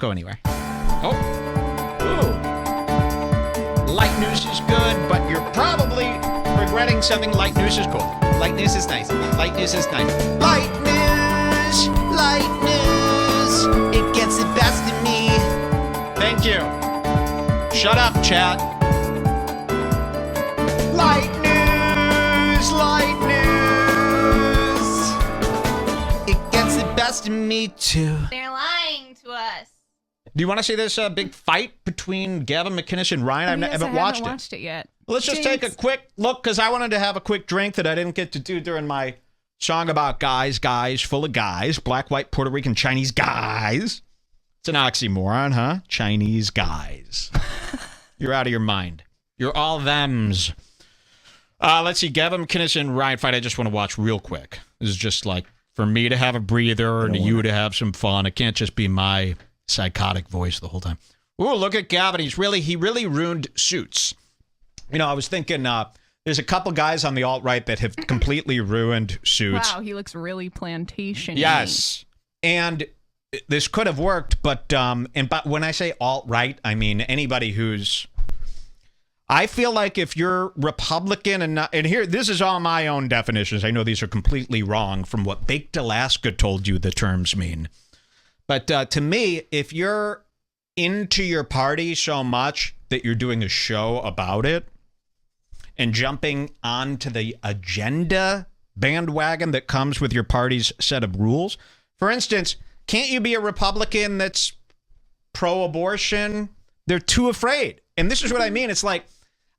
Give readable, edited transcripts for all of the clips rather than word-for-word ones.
go anywhere. Oh. Ooh. Light news is good, but you're probably regretting something. Light news is cool. Light news is nice. Light news is nice. Light news. Light news. It gets the best of me. Thank you. Shut up, chat. Light news. Light news. It gets the best of me, too. They're lying to us. Do you want to see this big fight between Gavin Mcinnes and Ryan? I haven't watched it yet. Let's just take a quick look, because I wanted to have a quick drink that I didn't get to do during my song about guys, full of guys, black, white, Puerto Rican, Chinese guys. It's an oxymoron, huh? Chinese guys. You're out of your mind. You're all thems. Let's see, Gavin Mcinnes and Ryan fight. I just want to watch real quick. This is just like for me to have a breather and you to have some fun. It can't just be my psychotic voice the whole time. Ooh, look at Gavin. He really ruined Suits. You know, I was thinking there's a couple guys on the alt-right that have completely ruined Suits. Wow, he looks really plantation-y. Yes. And this could have worked, but when I say alt-right, I mean anybody who's... I feel like if you're Republican and here, this is all my own definitions. I know these are completely wrong from what Baked Alaska told you the terms mean. But to me, if you're into your party so much that you're doing a show about it and jumping onto the agenda bandwagon that comes with your party's set of rules. For instance, can't you be a Republican that's pro-abortion? They're too afraid. And this is what I mean. It's like,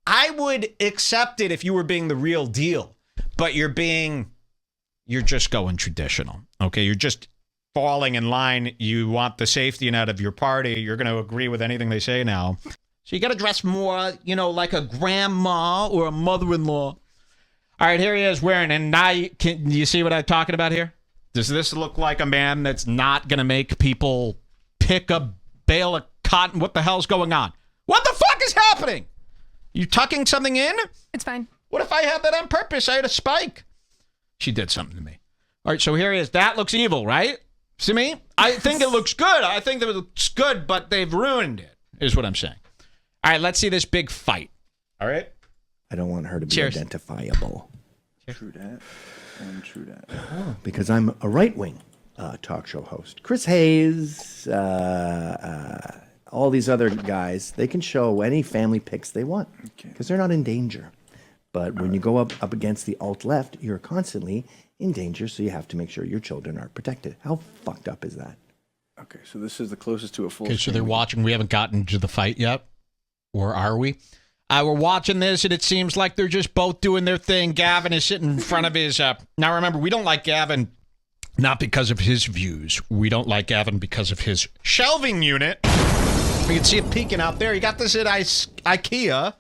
I would accept it if you were being the real deal, but you're just going traditional. Okay, you're just falling in line. You want the safety net of your party. You're going to agree with anything they say now. So you got to dress more, like a grandma or a mother-in-law. All right, here he is wearing, and now can you see what I'm talking about here? Does this look like a man that's not going to make people pick a bale of cotton? What the hell's going on? What the fuck is happening? You tucking something in? It's fine. What if I had that on purpose? I had a spike. She did something to me. All right, so here he is. That looks evil, right? See me? I think it looks good. I think that it looks good, but they've ruined it, is what I'm saying. All right, let's see this big fight. All right? I don't want her to be Cheers. identifiable. Cheers. True that. And true that. Oh, because I'm a right-wing talk show host. Chris Hayes, all these other guys, they can show any family pics they want because they're not in danger. But when you go up against the alt-left, you're constantly in danger, so you have to make sure your children are protected. How fucked up is that? Okay, so this is the closest to a full Okay, so they're watching. We haven't gotten to the fight yet. Or are we? We're watching this, and it seems like they're just both doing their thing. Gavin is sitting in front of his... Now, remember, we don't like Gavin not because of his views. We don't like Gavin because of his shelving unit. You can see it peeking out there. You got this at IKEA.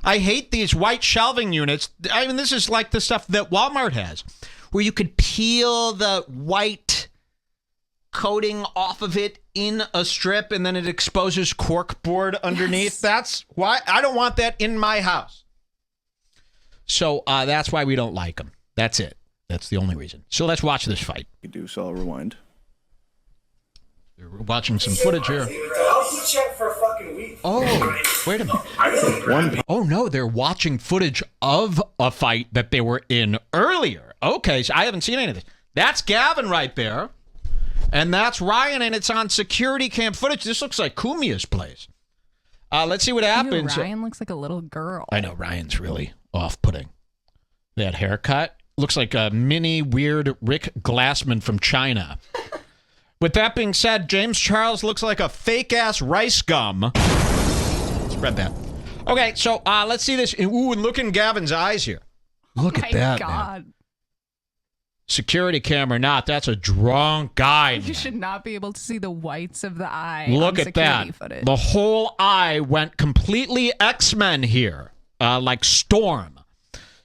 I hate these white shelving units. I mean, this is like the stuff that Walmart has, where you could peel the white coating off of it in a strip, and then it exposes corkboard underneath. Yes. That's why I don't want that in my house. So that's why we don't like them. That's it. That's the only reason. So let's watch this fight. You do, so I'll rewind. We're watching some footage here. For a fucking week. Oh, wait a minute. Oh, no, they're watching footage of a fight that they were in earlier. Okay, so I haven't seen any of this. That's Gavin right there. And that's Ryan, and it's on security cam footage. This looks like Kumia's place. Let's see what happens. Ew, Ryan looks like a little girl. I know, Ryan's really off-putting. That haircut looks like a mini weird Rick Glassman from China. With that being said, James Charles looks like a fake-ass rice gum. Spread that. Okay, so let's see this. Ooh, and look in Gavin's eyes here. Look at that, God. man. Security camera not. That's a drunk guy. You should not be able to see the whites of the eye. Look on at that. Footage. The whole eye went completely X-Men here, like Storm.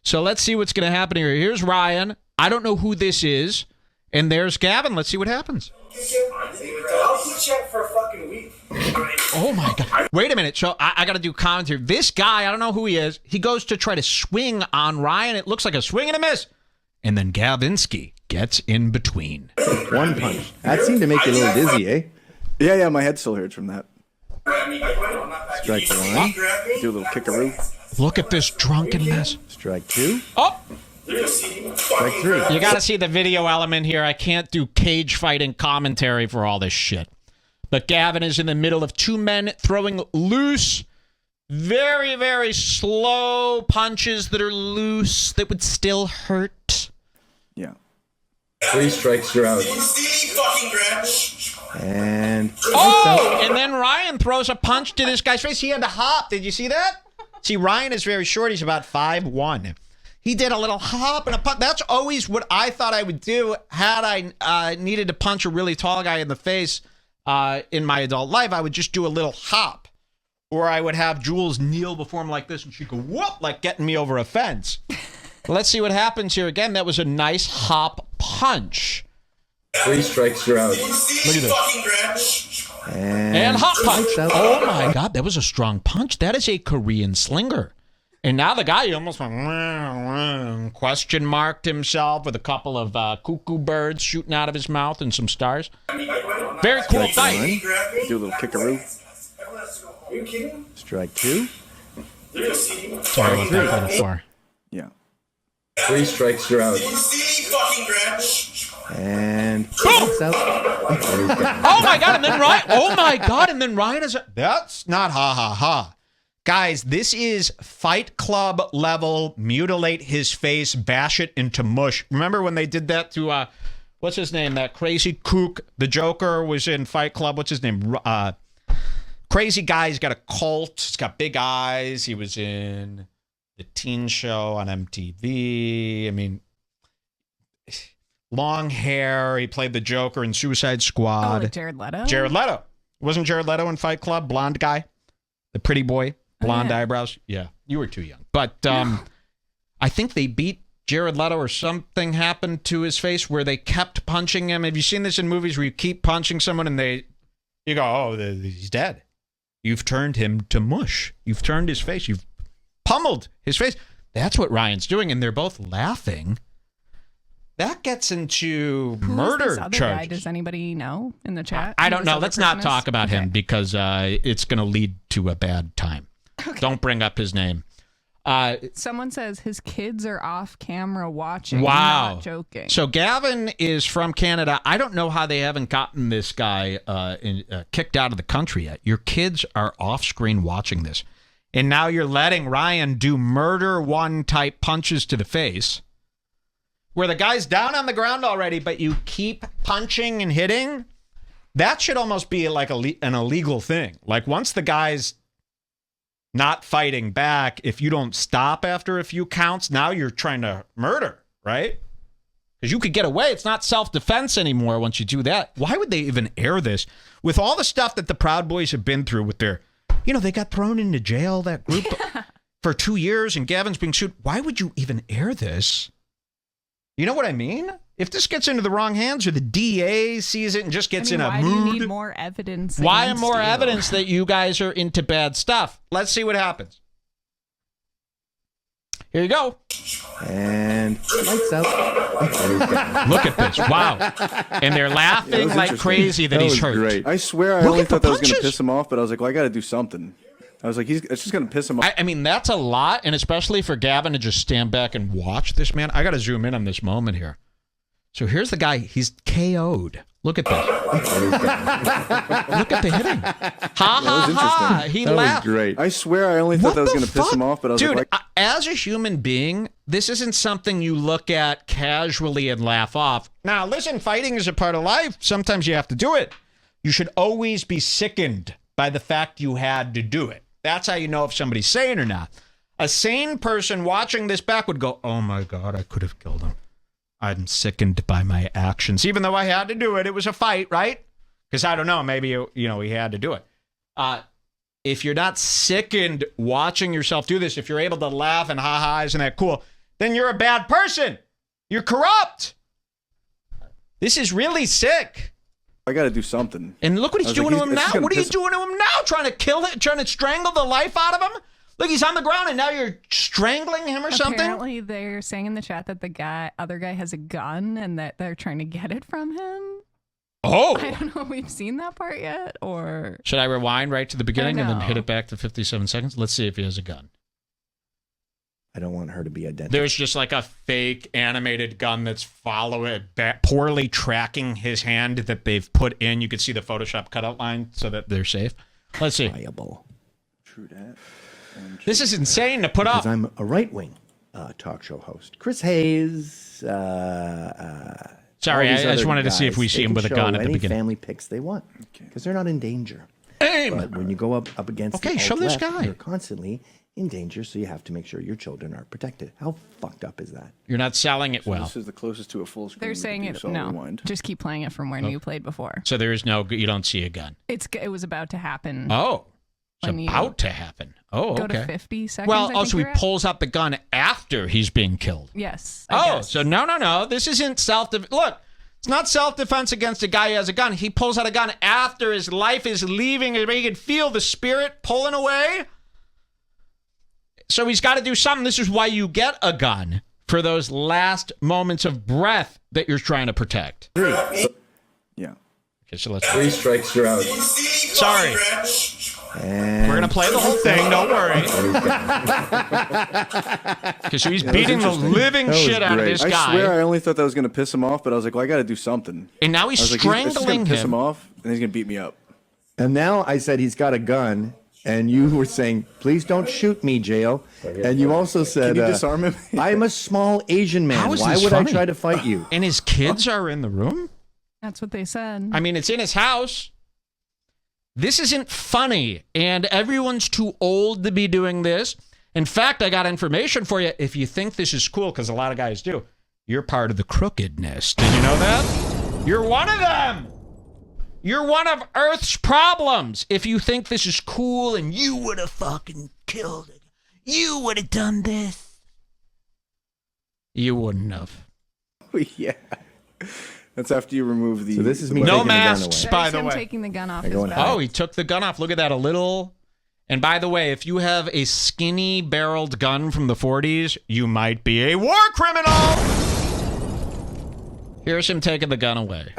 So let's see what's going to happen here. Here's Ryan. I don't know who this is. And there's Gavin. Let's see what happens. I'll put you up for a fucking week. Oh, my God. Wait a minute. So I got to do commentary. This guy, I don't know who he is. He goes to try to swing on Ryan. It looks like a swing and a miss. And then Gavinsky gets in between. One punch. That seemed to make you a little dizzy, eh? Yeah, my head still hurts from that. Strike one. Do a little kickaroo. Look at this drunkenness. Strike two. Oh, Strike three. you got to see the video element here. I can't do cage fighting commentary for all this shit. But Gavin is in the middle of two men throwing loose, very, very slow punches that are loose that would still hurt. Yeah. 3 strikes, you're out. And Oh, and then Ryan throws a punch to this guy's face. He had to hop. Did you see that? See, Ryan is very short. He's about 5'1". He did a little hop and a punch. That's always what I thought I would do had I needed to punch a really tall guy in the face in my adult life. I would just do a little hop. Or I would have Jules kneel before him like this, and she'd go, whoop, like getting me over a fence. Let's see what happens here again. That was a nice hop punch. 3 strikes, you're out. Look at this. and hop punch. out. Oh my God, that was a strong punch. That is a Korean slinger. And now the guy almost went question marked himself with a couple of cuckoo birds shooting out of his mouth and some stars. Very cool fight. Do a little kickaroo. Are you kidding? Strike two. Sorry about that little far. Yeah. 3 strikes, you're out. And Boom! out. Oh my God, and then Ryan. Oh my God, and then Ryan is. That's not ha ha ha. Guys, this is Fight Club level, mutilate his face, bash it into mush. Remember when they did that to, what's his name? That crazy kook, the Joker was in Fight Club. What's his name? Crazy guy. He's got a cult. He's got big eyes. He was in the teen show on MTV. I mean, long hair. He played the Joker in Suicide Squad. Oh, like Jared Leto? Jared Leto. Wasn't Jared Leto in Fight Club? Blonde guy? The pretty boy? Blonde eyebrows? Yeah. You were too young. But I think they beat Jared Leto or something happened to his face where they kept punching him. Have you seen this in movies where you keep punching someone and you go, oh, he's dead. You've turned him to mush. You've turned his face. You've pummeled his face. That's what Ryan's doing, and they're both laughing. That gets into murder Who is this other guy? charges. Does anybody know in the chat? I who don't this know. other Let's not person is? talk about him because it's going to lead to a bad time. Don't bring up his name. Someone says his kids are off camera watching. Wow. Not joking. So Gavin is from Canada. I don't know how they haven't gotten this guy kicked out of the country yet. Your kids are off screen watching this. And now you're letting Ryan do murder one type punches to the face where the guy's down on the ground already, but you keep punching and hitting. That should almost be like an illegal thing. Like once the guy's not fighting back, if you don't stop after a few counts, now you're trying to murder, right? Because you could get away. It's not self-defense anymore once you do that. Why would they even air this? With all the stuff that the Proud Boys have been through with their, they got thrown into jail, that group, for 2 years, and Gavin's being sued. Why would you even air this? You know what I mean? If this gets into the wrong hands or the DA sees it and just gets in a why mood. do you need more evidence? Why against more you? evidence that you guys are into bad stuff? Let's see what happens. Here you go. And lights out. Look at this. Wow. And they're laughing like interesting. crazy that he's hurt. great. I swear I Look only at the thought that was going to punches. piss him off, but I was like, well, I got to do something. I was like, it's just going to piss him off. I mean, that's a lot, and especially for Gavin to just stand back and watch this, man. I got to zoom in on this moment here. So here's the guy. He's KO'd. Look at this. Look at the hitting. Ha, ha, was ha. interesting. He That was laughed. great. I swear I only thought What that was the going to piss fuck? him off, but I was Dude, like, as a human being, this isn't something you look at casually and laugh off. Now, listen, fighting is a part of life. Sometimes you have to do it. You should always be sickened by the fact you had to do it. That's how you know if somebody's sane or not. A sane person watching this back would go, oh my God, I could have killed him. I'm sickened by my actions. Even though I had to do it, it was a fight, right? Because I don't know, maybe, he had to do it. If you're not sickened watching yourself do this, if you're able to laugh and ha-ha, isn't that cool? Then you're a bad person. You're corrupt. This is really sick. I got to do something. And look what he's I was like, doing to him it's just now. gonna What are you piss- doing to him now? Trying to kill him? Trying to strangle the life out of him? Look, he's on the ground and now you're strangling him or something? Apparently, they're saying in the chat that the other guy has a gun and that they're trying to get it from him. Oh. I don't know if we've seen that part yet, or Should I rewind right to the beginning and then know. hit it back to 57 seconds? Let's see if he has a gun. I don't want her to be identified. There's just like a fake animated gun that's following, poorly tracking his hand that they've put in. You can see the Photoshop cutout line so that they're safe. Let's see. Viable. True that. This is insane to put Because up. I'm a right-wing talk show host. Chris Hayes. Sorry, all these I just other wanted to see if we guys, see they him can with a show gun at the any beginning. family pics they want because they're not in danger. Aim! But when you go up against Okay, the show this alt-left, guy. you're constantly in danger, so you have to make sure your children are protected. How fucked up is that? You're not selling it well. This is the closest to a full screen. they're we could saying do, it. so I'll No, rewind. just keep playing it from when you played before. So there is no, you don't see a gun. It was about to happen. Oh, it's When you about to happen. Oh, Go okay. to 50 seconds. Well, I think also he you're at. pulls out the gun after he's being killed. Yes. I Oh, guess. so no. This isn't self-defense. Look, it's not self-defense against a guy who has a gun. He pulls out a gun after his life is leaving and he can feel the spirit pulling away. So he's got to do something. This is why you get a gun, for those last moments of breath that you're trying to protect. Yeah. Okay, so let's... 3 strikes, you're out. Sorry. And We're going to play the whole thing. Don't worry. Okay, so he's beating the living That was shit out of great. this I guy. swear I only thought that was going to piss him off, but I was like, well, I got to do something. And now I he's was like, it's just strangling going to piss him him. off, and he's going to beat me up. And now I said he's got a gun, and you were saying, please don't shoot me, Jail. And you also said, Can you disarm him? I'm a small Asian man. How is Why this would funny? I try to fight you? And his kids are in the room? That's what they said. I mean, it's in his house. This isn't funny, and everyone's too old to be doing this. In fact, I got information for you. If you think this is cool, because a lot of guys do, you're part of the crookedness. Did you know that? You're one of them. You're one of Earth's problems. If you think this is cool and you would have fucking killed it, you would have done this. You wouldn't have. Yeah. That's after you remove the... So this is me No taking the gun masks, away. by There's the him way. taking the gun off I his go in back. high. Oh, he took the gun off. Look at that, a little. And by the way, if you have a skinny barreled gun from the 40s, you might be a war criminal. Here's him taking the gun away.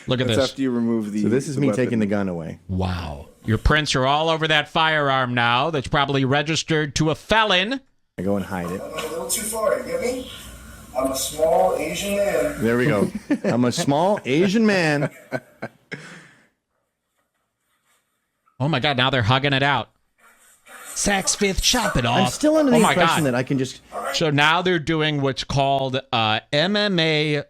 Look at That's this. after you remove the... So this is me weapon. taking the gun away. Wow. Your prints are all over that firearm now that's probably registered to a felon. I go and hide it. A little too far, you get me? I'm a small Asian man. There we go. I'm a small Asian man. Oh my God, now they're hugging it out. Saks Fifth, chop it off. I'm still under the Oh my impression God. that I can just... So now they're doing what's called MMA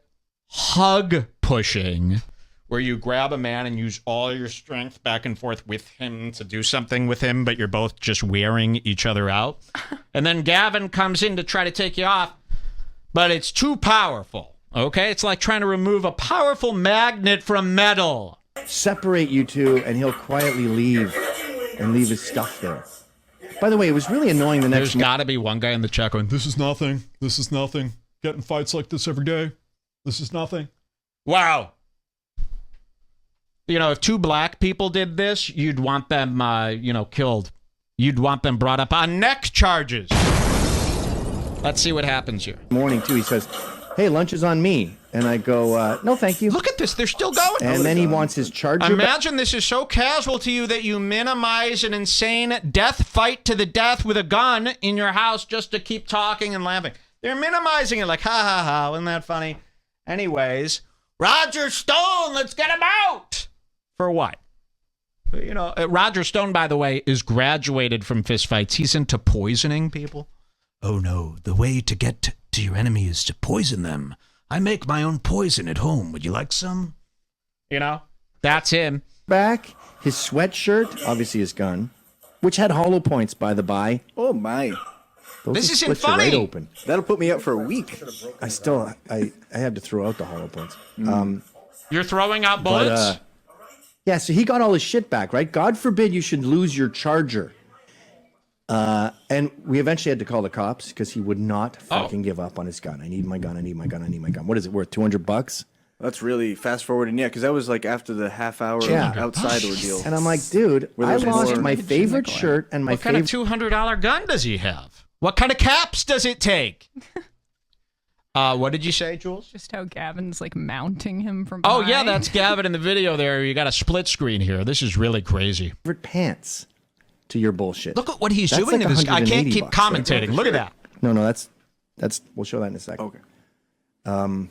hug pushing, where you grab a man and use all your strength back and forth with him to do something with him, but you're both just wearing each other out. And then Gavin comes in to try to take you off, but it's too powerful. Okay? It's like trying to remove a powerful magnet from metal. separate you two, and he'll quietly leave and leave his stuff there. By the way, it was really annoying the next There's got to be one guy in the chat going, "This is nothing. This is nothing. Getting fights like this every day. This is nothing." Wow. You know, if two black people did this, you'd want them, killed. You'd want them brought up on neck charges. Let's see what happens here. morning, too, he says, "Hey, lunch is on me." And I go, "No, thank you." Look at this. They're still going. And then he wants his charger back. Imagine this is so casual to you that you minimize an insane death fight to the death with a gun in your house just to keep talking and laughing. They're minimizing it like, ha, ha, ha. Isn't that funny? Anyways, Roger Stone, let's get him out. For what? You know, Roger Stone, by the way, is graduated from fistfights. He's into poisoning people. Oh, no. The way to get to your enemy is to poison them. I make my own poison at home. Would you like some? You know, that's him. back, his sweatshirt, obviously his gun, which had hollow points, by the by. Oh my. Those This will isn't split you right funny. open. That'll put me up for a week. I had to throw out the hollow points. You're throwing out But, bullets? yeah, so he got all his shit back, right? God forbid you should lose your charger. And we eventually had to call the cops because he would not fucking give up on his gun. I need my gun. I need my gun. I need my gun. What is it worth? $200? That's really fast forwarding, yeah, because that was like after the half-hour Yeah. outside ordeal. And I'm like, dude, Where I there's lost more- my favorite shirt and my What kind of favorite. $200 gun does he have? What kind of caps does it take? What did you say, Jules? Just how Gavin's like mounting him from Oh, behind. yeah, that's Gavin in the video there. You got a split screen here. This is really crazy. Favorite pants to your bullshit. Look at what he's That's doing like to this guy. I can't keep $180 right? commentating. Look at that. No, that's we'll show that in a second. Okay. I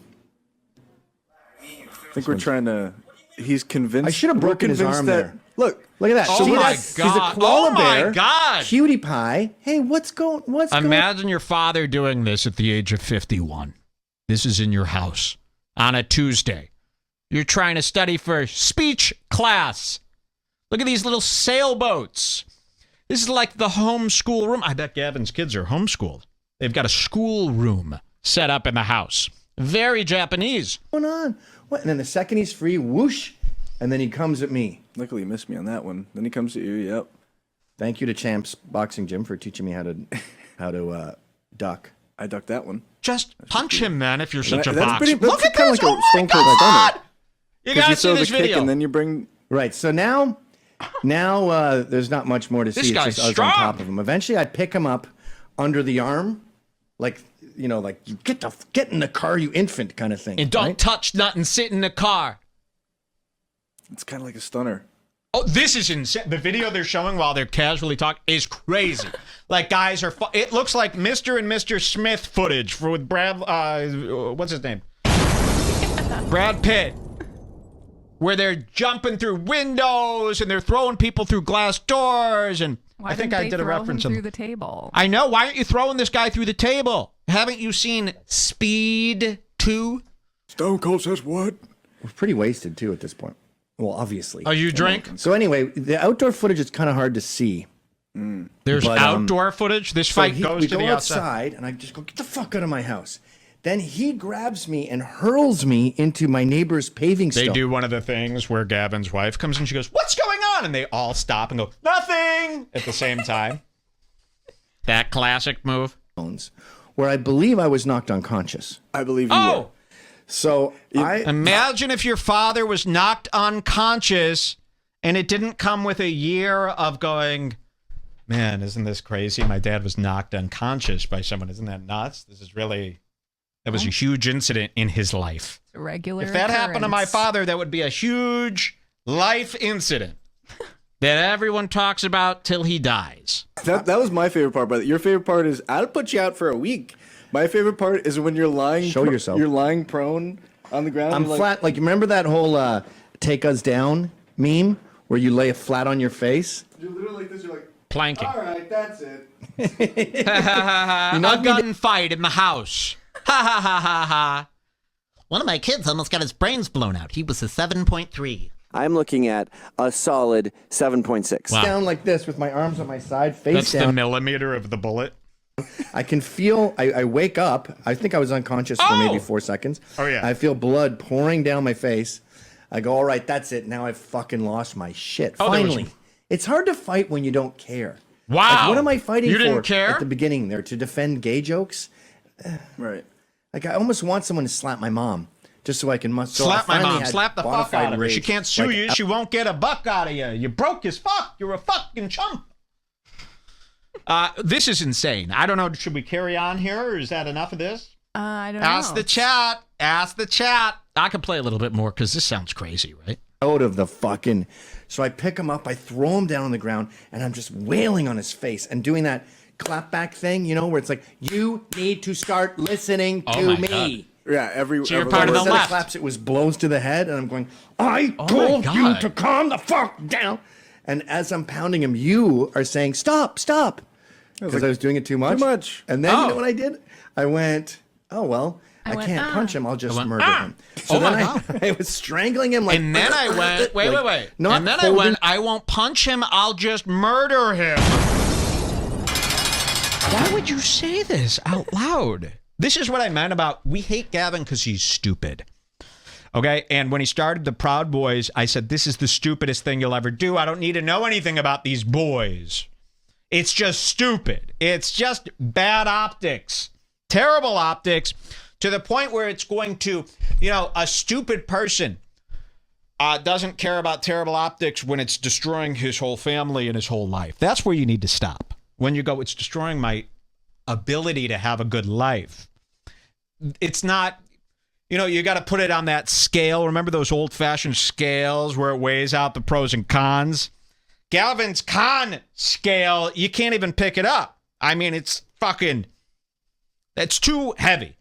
think we're trying to. He's convinced. I should have we're broken his convinced arm that, there. Look. Look at that. Oh See, my that's, God. He's a koala Oh my bear. God. Cutie pie. Hey, what's going? Imagine your father doing this at the age of 51. This is in your house on a Tuesday. You're trying to study for speech class. Look at these little sailboats. This is like the homeschool room. I bet Gavin's kids are homeschooled. They've got a school room set up in the house. Very Japanese. What's going on? What? And then the second he's free, whoosh, and then he comes at me. Luckily, you missed me on that one. Then he comes to you. Yep. Thank you to Champs Boxing Gym for teaching me how to duck. I ducked that one. Just punch him, man, if you're such a That's boxer. pretty- Look at kinda this. like a Oh, my Stone Cold God. Stunner. You 'Cause got to you see throw the this kick video. and then you bring. Right. So now there's not much more to see. This It's guy's just us strong. on top of him. Eventually, I pick him up under the arm, like you get in the car, you infant, kind of thing. And don't right? touch nothing. Sit in the car. It's kind of like a stunner. Oh, this is insane. The video they're showing while they're casually talking is crazy. Like, guys are... It looks like Mr. and Mr. Smith footage with Brad... what's his name? Brad Pitt. Where they're jumping through windows and they're throwing people through glass doors. And Why I think didn't I they did a throw him reference. through the table. I know. Why aren't you throwing this guy through the table? Haven't you seen Speed 2? Stone Cold says what? We're pretty wasted too at this point. Well, obviously. Oh, you drink? So anyway, the outdoor footage is kind of hard to see. There's But, outdoor footage? This fight we goes to go the outside. outside, and I just go, get the fuck out of my house. Then he grabs me and hurls me into my neighbor's paving They stone. do one of the things where Gavin's wife comes and she goes, "What's going on?" And they all stop and go, "Nothing," at the same time. That classic move. Where I believe I was knocked unconscious. I believe you Oh, were. So imagine if your father was knocked unconscious and it didn't come with a year of going, "Man, isn't this crazy? My dad was knocked unconscious by someone. Isn't that nuts? This is really..." That was a huge incident in his life. A regular If that happened to my occurrence. father, that would be a huge life incident that everyone talks about till he dies. That was my favorite part. But your favorite part is I'll put you out for a week. My favorite part is when you're lying. Show yourself. You're lying prone on the ground. I'm you're flat. Like, remember that whole "take us down" meme where you lay flat on your face? You're literally like this. You're like, Planking. all right, that's it. A gunfight in the house. Ha ha ha ha ha. One of my kids almost got his brains blown out. He was a 7.3. I'm looking at a solid 7.6. Wow. Down like this with my arms on my side, face That's the down. millimeter of the bullet. I can feel, I wake up. I think I was unconscious for maybe 4 seconds. Oh, yeah. I feel blood pouring down my face. I go, all right, that's it. Now I've fucking lost my shit. Oh, there was- Finally. It's hard to fight when you don't care. Wow. Like, what am I fighting You for didn't care? at the beginning there? To defend gay jokes? Right. Like, I almost want someone to slap my mom just so I can so Slap I my finally mom. had Slap the fuck bona fide out of her. She rage. can't sue Like, you. She won't get a buck out of you. You broke as fuck. You're a fucking chump. This is insane. I don't know. Should we carry on here, or is that enough of this? I don't know. Ask the chat. Ask the chat. I can play a little bit more because this sounds crazy, right? Out of the fucking... So I pick him up, I throw him down on the ground, and I'm just wailing on his face and doing that clap back thing, you know, where it's like, you need to start listening Oh to my me. Yeah. So you're part of the Instead left. of claps, it was blows to the head, and I'm going, I Oh my told you God. to calm the fuck down. And as I'm pounding him, you are saying, stop. Because I was doing it too much. Too much. And then, Oh. you know what I did? I went, oh, well, I went, can't "Ah." punch him. I'll just went, murder "Ah." him. Oh my then God. I was strangling him like... And then I went, wait. not And then I holding- went, I won't punch him. I'll just murder him. Why would you say this out loud? This is what I meant about we hate Gavin because he's stupid. Okay? And when he started the Proud Boys, I said, this is the stupidest thing you'll ever do. I don't need to know anything about these boys. It's just stupid. It's just bad optics. Terrible optics to the point where it's going to, you know, a stupid person doesn't care about terrible optics when it's destroying his whole family and his whole life. That's where you need to stop. When you go, it's destroying my ability to have a good life. it's not, you got to put it on that scale. Remember those old-fashioned scales where it weighs out the pros and cons? Galvin's con scale, you can't even pick it up. I mean, it's too heavy.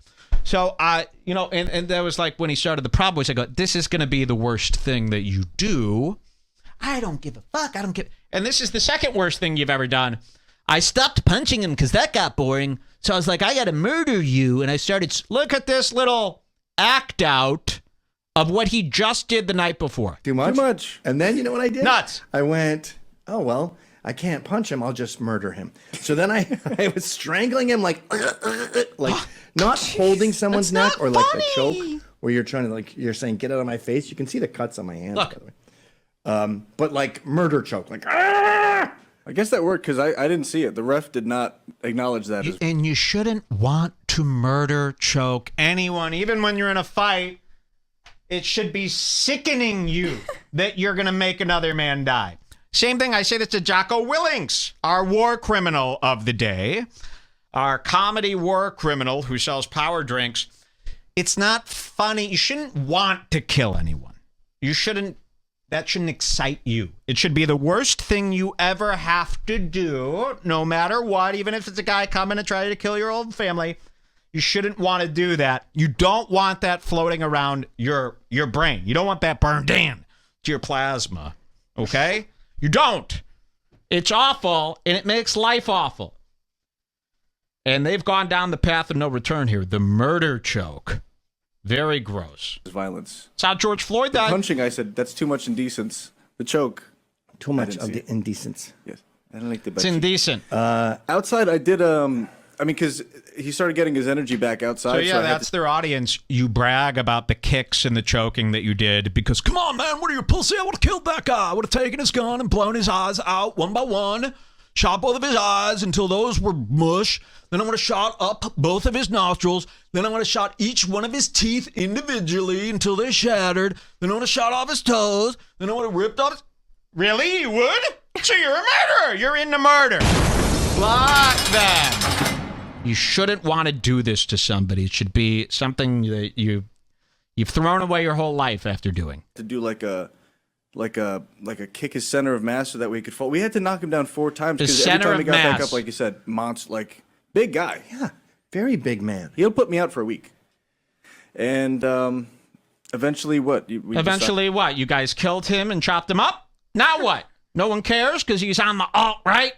So, and that was like when he started the Proud Boys, I go, this is going to be the worst thing that you do. I don't give a fuck. And this is the second worst thing you've ever done. I stopped punching him because that got boring. So I was like, I got to murder you. And I started, look at this little act out of what he just did the night before. Too much. And then you know what I did? Nuts. I went, oh, well, I can't punch him. I'll just murder him. So then I was strangling him like not holding someone's neck or like a choke where you're trying to you're saying, get out of my face. You can see the cuts on my hands, by the way. But like murder choke, like, ah! I guess that worked because I didn't see it. The ref did not acknowledge that. And you shouldn't want to murder choke anyone, even when you're in a fight. It should be sickening you that you're going to make another man die. Same thing, I say this to Jocko Willings, our war criminal of the day, our comedy war criminal who sells power drinks. It's not funny. You shouldn't want to kill anyone. That shouldn't excite you. It should be the worst thing you ever have to do, no matter what, even if it's a guy coming to try to kill your old family. You shouldn't want to do that. You don't want that floating around your brain. You don't want that burned in to your plasma, okay? You don't. It's awful, and it makes life awful. And they've gone down the path of no return here. The murder choke. Very gross. Violence. It's how George Floyd died. The punching, I said, that's too much indecence. The choke. Too much of the indecence. Yes. I don't like the It's indecent. Outside, I did, because he started getting his energy back outside. So, yeah, that's their audience. You brag about the kicks and the choking that you did because, come on, man, what are you, pussy? I would have killed that guy. I would have taken his gun and blown his eyes out one by one, shot both of his eyes until those were mush. Then I would have shot up both of his nostrils. Then I would have shot each one of his teeth individually until they shattered. Then I would have shot off his toes. Then I would have ripped off his... Really? You would? So you're a murderer. You're into murder. Block that. You shouldn't want to do this to somebody. It should be something that you've thrown away your whole life after doing. To do like a kick his center of mass so that we could fall. We had to knock him down 4 times because every time he got back up, like you said, big guy. Yeah, very big man. He'll put me out for a week. And eventually what? What? You guys killed him and chopped him up? Now what? No one cares because he's on the alt-right?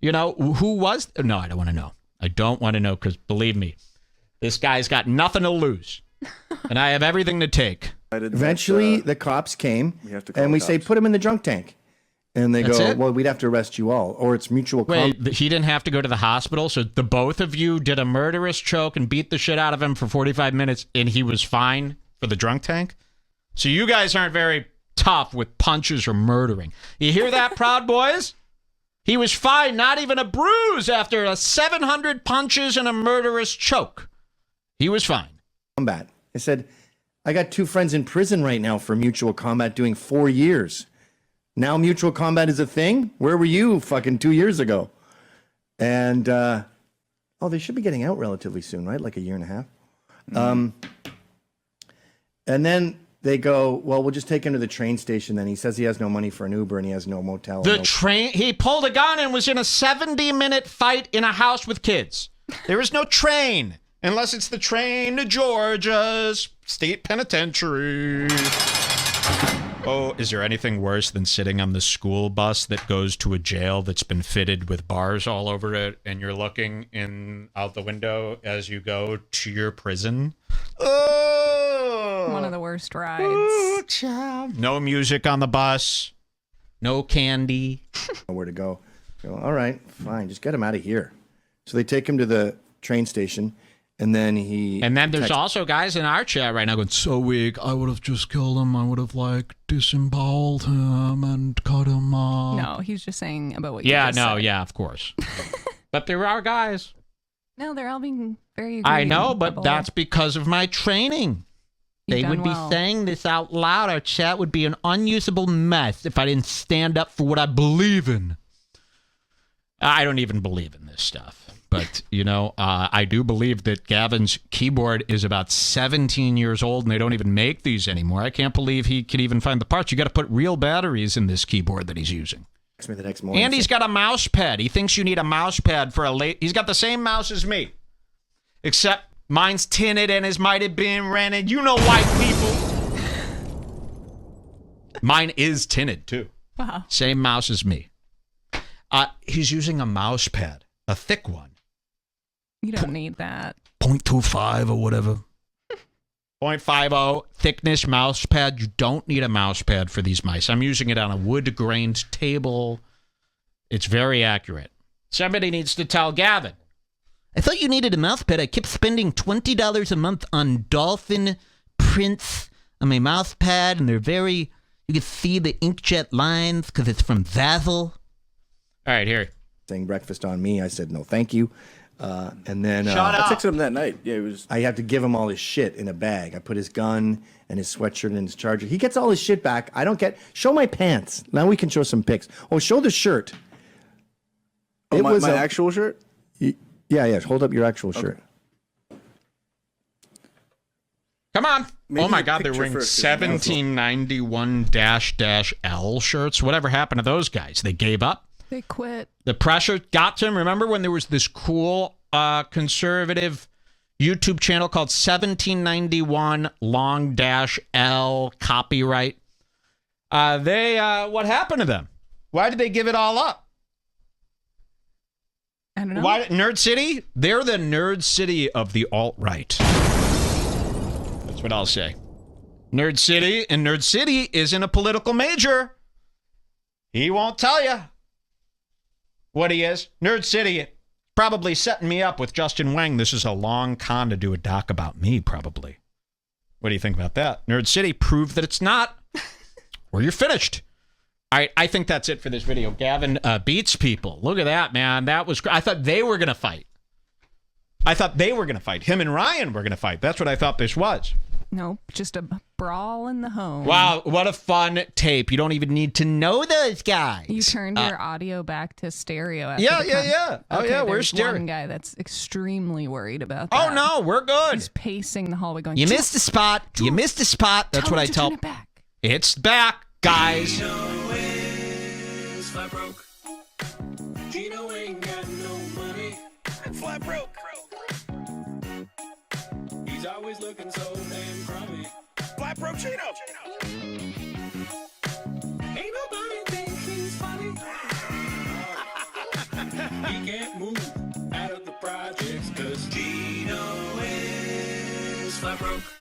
Who was? No, I don't want to know. I don't want to know because, believe me, this guy's got nothing to lose. And I have everything to take. Eventually, the cops came, and we say, put him in the drunk tank. And they That's go, it? well, we'd have to arrest you all, or it's mutual Wait, he didn't have to go to the hospital? So the both of you did a murderous choke and beat the shit out of him for 45 minutes, and he was fine for the drunk tank? So you guys aren't very tough with punches or murdering. You hear that, Proud Boys? He was fine, not even a bruise after 700 punches and a murderous choke. He was fine. combat. I said, I got 2 friends in prison right now for mutual combat doing 4 years. Now mutual combat is a thing? Where were you fucking 2 years ago? And, they should be getting out relatively soon, right? Like a year and a half. And then they go, well, we'll just take him to the train station. Then he says he has no money for an Uber and he has no motel. He pulled a gun and was in a 70-minute fight in a house with kids. There is no train unless it's the train to Georgia's state penitentiary. Oh, is there anything worse than sitting on the school bus that goes to a jail that's been fitted with bars all over it and you're looking out the window as you go to your prison? Oh! One of the worst rides. Oh, child. No music on the bus. No candy. Where to go. All right, fine. Just get him out of here. So they take him to the train station. And then there's also guys in our chat right now going, so weak, I would have just killed him. I would have, disemboweled him and cut him off. No, he's just saying about what you just said. Yeah, of course. But there are guys. No, they're all being very I know, but that's because of my training. They would be saying this out loud. Our chat would be an unusable mess if I didn't stand up for what I believe in. I don't even believe in this stuff. But, I do believe that Gavin's keyboard is about 17 years old, and they don't even make these anymore. I can't believe he could even find the parts. You got to put real batteries in this keyboard that he's using. Me the next morning. And he's got a mouse pad. He thinks you need a mouse pad for a late... He's got the same mouse as me. Except mine's tinted and his might have been rented. You know white people. Mine is tinted, too. Wow. Same mouse as me. He's using a mouse pad. A thick one. You don't need that. 0.25 or whatever. 0.50 thickness mouse pad. You don't need a mouse pad for these mice. I'm using it on a wood-grained table. It's very accurate. Somebody needs to tell Gavin. I thought you needed a mouse pad. I kept spending $20 a month on dolphin prints on my mouse pad, and they're very... You can see the inkjet lines because it's from Zazzle. All right, here. Saying breakfast on me. I said, no, thank you. And then Shut up. I texted him that night. Yeah, it was. I have to give him all his shit in a bag. I put his gun and his sweatshirt and his charger. He gets all his shit back. I don't get. Show my pants. Now we can show some pics. Oh, show the shirt. Oh, my actual shirt? Yeah. Hold up your actual shirt. Come on. Maybe oh, my the God. They're picture wearing first, 1791-L shirts. Whatever happened to those guys? They gave up. They quit. The pressure got to him. Remember when there was this cool conservative YouTube channel called 1791-L copyright? What happened to them? Why did they give it all up? I don't know. Why Nerd City? They're the Nerd City of the alt-right. That's what I'll say. Nerd City, and Nerd City isn't a political major. He won't tell you what he is. Nerd City probably setting me up with Justin Wang. This is a long con to do a doc about me, probably. What do you think about that? Nerd City proved that it's not, or you're finished. All right, I think that's it for this video. Gavin beats people. Look at that, man. That was. I thought they were going to fight. Him and Ryan were going to fight. That's what I thought this was. Nope, just a brawl in the home. Wow, what a fun tape. You don't even need to know those guys. You turned your audio back to stereo. After Yeah. Oh, okay, yeah, we're there's stereo. one guy that's extremely worried about that. Oh, no, we're good. He's pacing the hallway going, You missed a spot. You missed a spot. That's what I tell. Turn it back. It's back, guys. Gino is flat broke. Gino ain't got no money. Flat broke. He's always looking so damn crummy. Flat broke Gino. Ain't nobody think he's funny. He can't move out of the projects 'cause Gino is flat broke.